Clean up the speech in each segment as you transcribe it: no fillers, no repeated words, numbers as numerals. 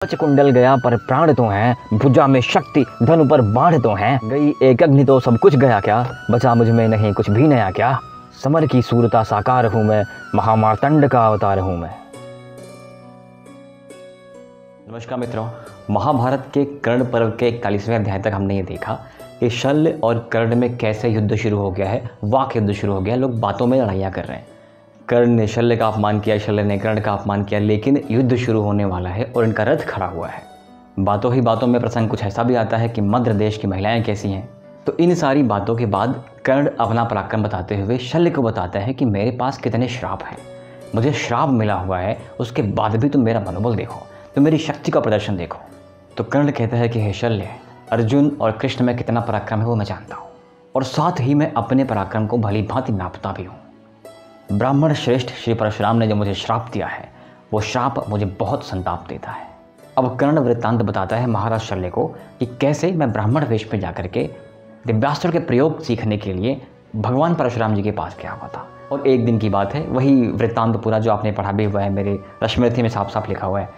कुंडल गया पर प्राण तो हैं, भुजा में शक्ति धनु पर बाढ़ तो हैं। गई एक अग्नि तो सब कुछ गया क्या, बचा मुझ में नहीं कुछ भी नया क्या। समर की सूरता साकार हूँ मैं, महामार्तंड का अवतार हूँ मैं। नमस्कार मित्रों, महाभारत के कर्ण पर्व के 41वें अध्याय तक हमने ये देखा कि शल्य और कर्ण में कैसे युद्ध शुरू हो गया है, वाक युद्ध शुरू हो गया है। लोग बातों में लड़ाइयाँ कर रहे हैं। कर्ण ने शल्य का अपमान किया, शल्य ने कर्ण का अपमान किया, लेकिन युद्ध शुरू होने वाला है और इनका रथ खड़ा हुआ है। बातों ही बातों में प्रसंग कुछ ऐसा भी आता है कि मद्र देश की महिलाएं कैसी हैं। तो इन सारी बातों के बाद कर्ण अपना पराक्रम बताते हुए शल्य को बताता है कि मेरे पास कितने श्राप हैं, मुझे श्राप मिला हुआ है, उसके बाद भी तुम मेरा मनोबल देखो, तुम मेरी शक्ति का प्रदर्शन देखो। तो कर्ण कहता है कि हे शल्य, अर्जुन और कृष्ण में कितना पराक्रम है वो मैं जानता हूँ, और साथ ही मैं अपने पराक्रम को भली भांति नापता भी हूँ। ब्राह्मण श्रेष्ठ श्री परशुराम ने जो मुझे श्राप दिया है, वो श्राप मुझे बहुत संताप देता है। अब कर्ण वृत्तांत बताता है महाराज शल्य को कि कैसे मैं ब्राह्मण वेश में जाकर के दिव्यास्त्र के प्रयोग सीखने के लिए भगवान परशुराम जी के पास गया हुआ था। और एक दिन की बात है, वही वृत्तांत पूरा जो आपने पढ़ा भी हुआ है, मेरे रश्मिरथी में साफ साफ लिखा हुआ है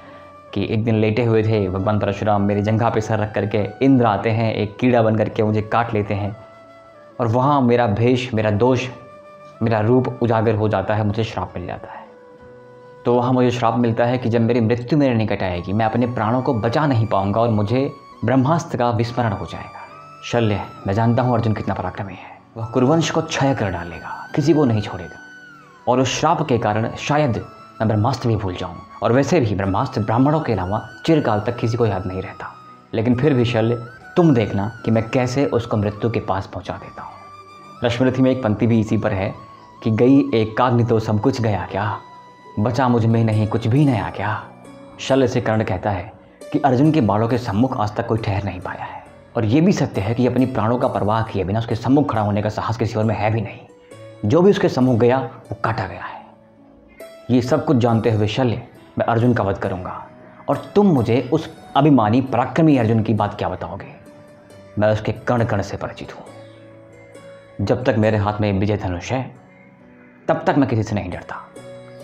कि एक दिन लेटे हुए थे भगवान परशुराम, मेरी जंघा पे सर रख करके इंद्र आते हैं, एक कीड़ा बन करके मुझे काट लेते हैं, और वहाँ मेरा भेष, मेरा दोष, मेरा रूप उजागर हो जाता है, मुझे श्राप मिल जाता है। तो वहाँ मुझे श्राप मिलता है कि जब मेरी मृत्यु मेरे निकट आएगी, मैं अपने प्राणों को बचा नहीं पाऊंगा और मुझे ब्रह्मास्त्र का विस्मरण हो जाएगा। शल्य, मैं जानता हूँ अर्जुन कितना पराक्रमी है, वह कुरुवंश को क्षय कर डालेगा, किसी को नहीं छोड़ेगा, और उस श्राप के कारण शायद मैं ब्रह्मास्त्र भी भूल जाऊँ। और वैसे भी ब्रह्मास्त्र ब्राह्मणों के अलावा चिरकाल तक किसी को याद नहीं रहता। लेकिन फिर भी शल्य, तुम देखना कि मैं कैसे उसको मृत्यु के पास पहुँचा देता हूँ। रश्मिरथी में एक पंक्ति भी इसी पर है कि गई एकाग्नि तो सब कुछ गया क्या, बचा मुझ में नहीं कुछ भी नया क्या। शल्य से कर्ण कहता है कि अर्जुन के बाणों के सम्मुख आज तक कोई ठहर नहीं पाया है, और ये भी सत्य है कि अपनी प्राणों का परवाह किए बिना उसके सम्मुख खड़ा होने का साहस किसी और में है भी नहीं। जो भी उसके सम्मुख गया वो काटा गया है। ये सब कुछ जानते हुए शल्य, मैं अर्जुन का वध करूँगा, और तुम मुझे उस अभिमानी पराक्रमी अर्जुन की बात क्या बताओगे। मैं उसके कण कण से परिचित हूँ। जब तक मेरे हाथ में विजय धनुष है तब तक मैं किसी से नहीं डरता,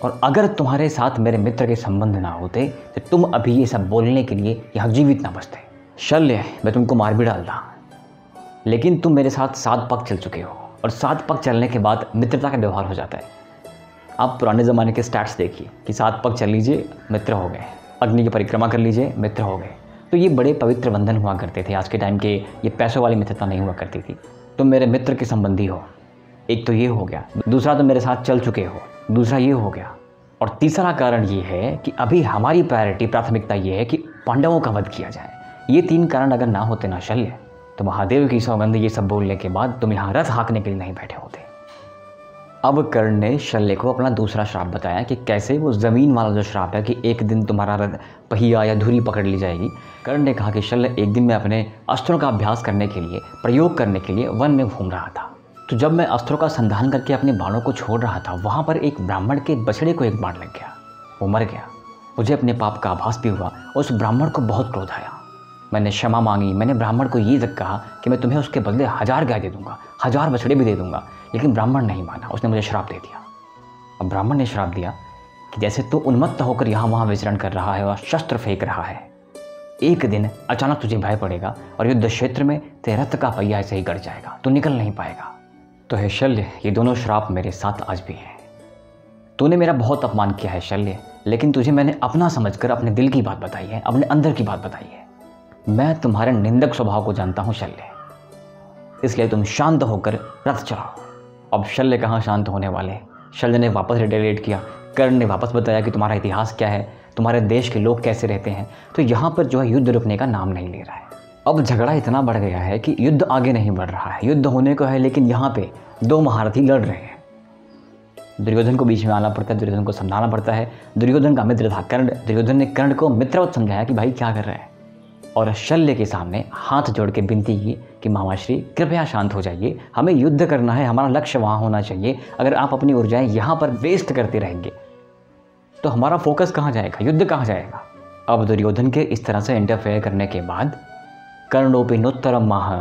और अगर तुम्हारे साथ मेरे मित्र के संबंध ना होते तो तुम अभी ये सब बोलने के लिए यहाँ जीवित ना बचते। शल्य, मैं तुमको मार भी डालता, लेकिन तुम मेरे साथ 7 पग चल चुके हो, और 7 पग चलने के बाद मित्रता का व्यवहार हो जाता है। आप पुराने ज़माने के स्टैट्स देखिए कि 7 पग चल लीजिए मित्र हो गए, अग्नि की परिक्रमा कर लीजिए मित्र हो गए। तो ये बड़े पवित्र बंधन हुआ करते थे। आज के टाइम के ये पैसों वाली मित्रता नहीं हुआ करती थी। तुम मेरे मित्र के संबंधी हो, एक तो ये हो गया, दूसरा तो मेरे साथ चल चुके हो, दूसरा ये हो गया, और तीसरा कारण ये है कि अभी हमारी प्राथमिकता ये है कि पांडवों का वध किया जाए। ये 3 कारण अगर ना होते ना शल्य, तो महादेव की सौगंध ये सब बोलने के बाद तुम यहाँ रथ हाँकने के लिए नहीं बैठे होते। अब कर्ण ने शल्य को अपना दूसरा श्राप बताया कि कैसे वो ज़मीन वाला जो श्राप है कि एक दिन तुम्हारा रथ पहिया या धुरी पकड़ ली जाएगी। कर्ण ने कहा कि शल्य, एक दिन मैं अपने अस्त्रों का अभ्यास करने के लिए, प्रयोग करने के लिए वन में घूम रहा था। तो जब मैं अस्त्रों का संधान करके अपने बाणों को छोड़ रहा था, वहाँ पर एक ब्राह्मण के बछड़े को एक बाण लग गया, वो मर गया। मुझे अपने पाप का आभास भी हुआ। उस ब्राह्मण को बहुत क्रोध आया। मैंने क्षमा मांगी। मैंने ब्राह्मण को ये तक कहा कि मैं तुम्हें उसके बदले 1000 गाय दे दूंगा, 1000 बछड़े भी दे दूंगा, लेकिन ब्राह्मण नहीं माना, उसने मुझे श्राप दे दिया। अब ब्राह्मण ने श्राप दिया कि जैसे तू उन्मत्त होकर यहाँ वहाँ विचरण कर रहा है और शस्त्र फेंक रहा है, एक दिन अचानक तुझे भय पड़ेगा और युद्ध क्षेत्र में तेरे रथ का पहिया ऐसे ही गड़ जाएगा, तू निकल नहीं पाएगा। तो हे शल्य, ये दोनों श्राप मेरे साथ आज भी हैं। तूने मेरा बहुत अपमान किया है शल्य, लेकिन तुझे मैंने अपना समझकर अपने दिल की बात बताई है, अपने अंदर की बात बताई है। मैं तुम्हारे निंदक स्वभाव को जानता हूँ शल्य, इसलिए तुम शांत होकर रथ चलाओ। अब शल्य कहाँ शांत होने वाले। शल्य ने वापस रिटेलिएट किया। कर्ण ने वापस बताया कि तुम्हारा इतिहास क्या है, तुम्हारे देश के लोग कैसे रहते हैं। तो यहाँ पर जो है युद्ध रुकने का नाम नहीं ले रहा है। अब झगड़ा इतना बढ़ गया है कि युद्ध आगे नहीं बढ़ रहा है। युद्ध होने को है, लेकिन यहाँ पे 2 महारथी लड़ रहे हैं। दुर्योधन को बीच में आना पड़ता है, दुर्योधन को समझाना पड़ता है। दुर्योधन का मित्र था कर्ण। दुर्योधन ने कर्ण को मित्रवत समझाया कि भाई क्या कर रहे हैं, और शल्य के सामने हाथ जोड़ के विनती की कि महाश्री कृपया शांत हो जाइए, हमें युद्ध करना है, हमारा लक्ष्य वहाँ होना चाहिए। अगर आप अपनी ऊर्जाएं यहाँ पर वेस्ट करते रहेंगे तो हमारा फोकस कहाँ जाएगा, युद्ध कहाँ जाएगा। अब दुर्योधन के इस तरह से इंटरफेयर करने के बाद कर्णोपिनोत्तरम माह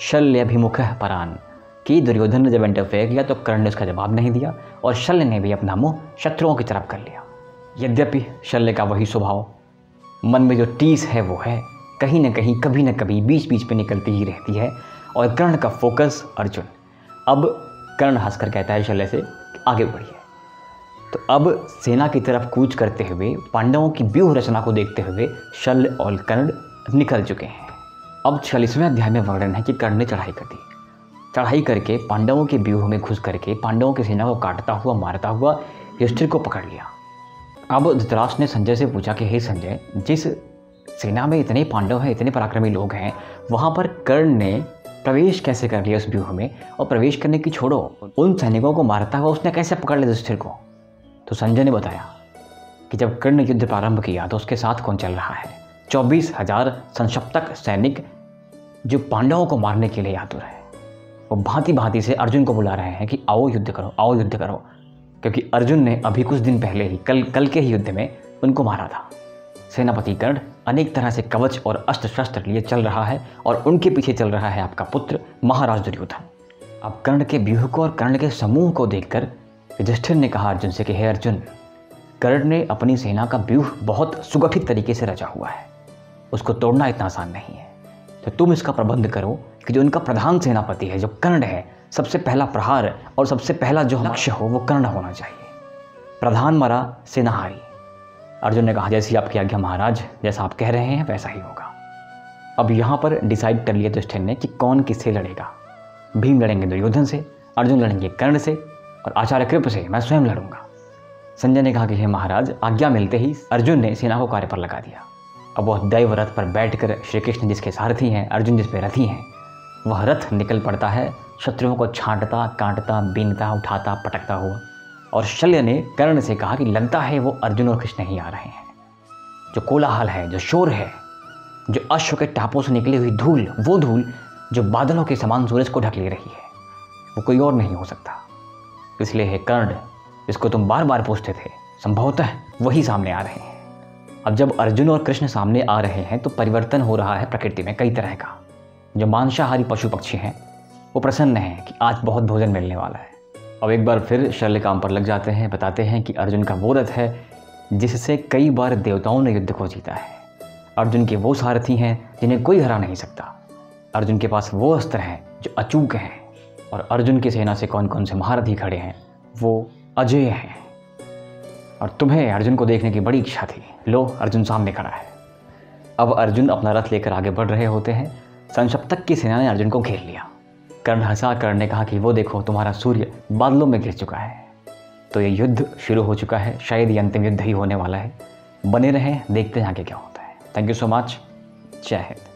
शल्यभिमुखः परान, कि दुर्योधन ने जब इंटरफेयर किया तो कर्ण ने उसका जवाब नहीं दिया, और शल्य ने भी अपना मुंह शत्रुओं की तरफ कर लिया। यद्यपि शल्य का वही स्वभाव, मन में जो टीस है वो है, कहीं ना कहीं कभी ना कभी बीच बीच में निकलती ही रहती है। और कर्ण का फोकस अर्जुन। अब कर्ण हंसकर कहता है शल्य से आगे बढ़िए। तो अब सेना की तरफ कूच करते हुए पांडवों की व्यूह रचना को देखते हुए शल्य और कर्ण निकल चुके हैं। अब 40वें अध्याय में वर्णन है कि कर्ण ने चढ़ाई कर दी। चढ़ाई करके पांडवों के व्यूह में घुस करके पांडवों की सेना को काटता हुआ मारता हुआ युधिष्ठिर को पकड़ लिया। अब धृतराष्ट्र ने संजय से पूछा कि हे संजय, जिस सेना में इतने पांडव हैं, इतने पराक्रमी लोग हैं, वहाँ पर कर्ण ने प्रवेश कैसे कर लिया उस व्यूह में? और प्रवेश करने की छोड़ो, उन सैनिकों को मारता हुआ उसने कैसे पकड़ लिया युधिष्ठिर को? तो संजय ने बताया कि जब कर्ण ने युद्ध प्रारंभ किया तो उसके साथ कौन चल रहा है? 24,000 संक्षप्तक सैनिक जो पांडवों को मारने के लिए आतुर है। वो भांति भांति से अर्जुन को बुला रहे हैं कि आओ युद्ध करो, आओ युद्ध करो, क्योंकि अर्जुन ने अभी कुछ दिन पहले ही कल के ही युद्ध में उनको मारा था। सेनापति कर्ण अनेक तरह से कवच और अस्त्र शस्त्र लिए चल रहा है और उनके पीछे चल रहा है आपका पुत्र महाराज दुर्योधन। अब कर्ण के व्यूह को और कर्ण के समूह को देखकर युधिष्ठिर ने कहा अर्जुन से कि हे अर्जुन, कर्ण ने अपनी सेना का व्यूह बहुत सुगठित तरीके से रचा हुआ है, उसको तोड़ना इतना आसान नहीं है। तो तुम इसका प्रबंध करो कि जो उनका प्रधान सेनापति है, जो कर्ण है, सबसे पहला प्रहार और सबसे पहला जो लक्ष्य हो वो कर्ण होना चाहिए। प्रधान मरा सेनाहारी। अर्जुन ने कहा जैसी आपकी आज्ञा महाराज, जैसा आप कह रहे हैं वैसा ही होगा। अब यहाँ पर डिसाइड कर लिया युधिष्ठिर ने कि कौन किससे लड़ेगा। भीम लड़ेंगे दुर्योधन से, अर्जुन लड़ेंगे कर्ण से और आचार्य कृप से मैं स्वयं लड़ूंगा। संजय ने कहा कि हे महाराज, आज्ञा मिलते ही अर्जुन ने सेना को कार्य पर लगा दिया। अब वह दैव रथ पर बैठकर श्री कृष्ण जिसके सारथी हैं, अर्जुन जिस पे रथी हैं, वह रथ निकल पड़ता है शत्रुओं को छांटता, काटता, बीनता, उठाता, पटकता हुआ। और शल्य ने कर्ण से कहा कि लगता है वो अर्जुन और कृष्ण ही आ रहे हैं। जो कोलाहल है, जो शोर है, जो अश्व के टापों से निकली हुई धूल, वो धूल जो बादलों के समान सूरज को ढक ले रही है, वो कोई और नहीं हो सकता। इसलिए हे कर्ण, जिसको तुम बार बार पूछते थे, संभवतः वही सामने आ रहे हैं। अब जब अर्जुन और कृष्ण सामने आ रहे हैं तो परिवर्तन हो रहा है प्रकृति में कई तरह का। जो मांसाहारी पशु पक्षी हैं वो प्रसन्न हैं कि आज बहुत भोजन मिलने वाला है। अब एक बार फिर शल्य काम पर लग जाते हैं, बताते हैं कि अर्जुन का वो रथ है जिससे कई बार देवताओं ने युद्ध को जीता है। अर्जुन के वो सारथी हैं जिन्हें कोई हरा नहीं सकता। अर्जुन के पास वो अस्त्र हैं जो अचूक हैं। और अर्जुन की सेना से कौन कौन से महारथी खड़े हैं वो अजेय हैं। और तुम्हें अर्जुन को देखने की बड़ी इच्छा थी, लो अर्जुन सामने खड़ा है। अब अर्जुन अपना रथ लेकर आगे बढ़ रहे होते हैं। संक्षप्तक की सेना ने अर्जुन को घेर लिया। कर्ण हंसा कर ने कहा कि वो देखो तुम्हारा सूर्य बादलों में घिर चुका है। तो ये युद्ध शुरू हो चुका है, शायद ये अंतिम युद्ध ही होने वाला है। बने रहें, देखते हैं आगे क्या होता है। Thank you so much. जय हिंद।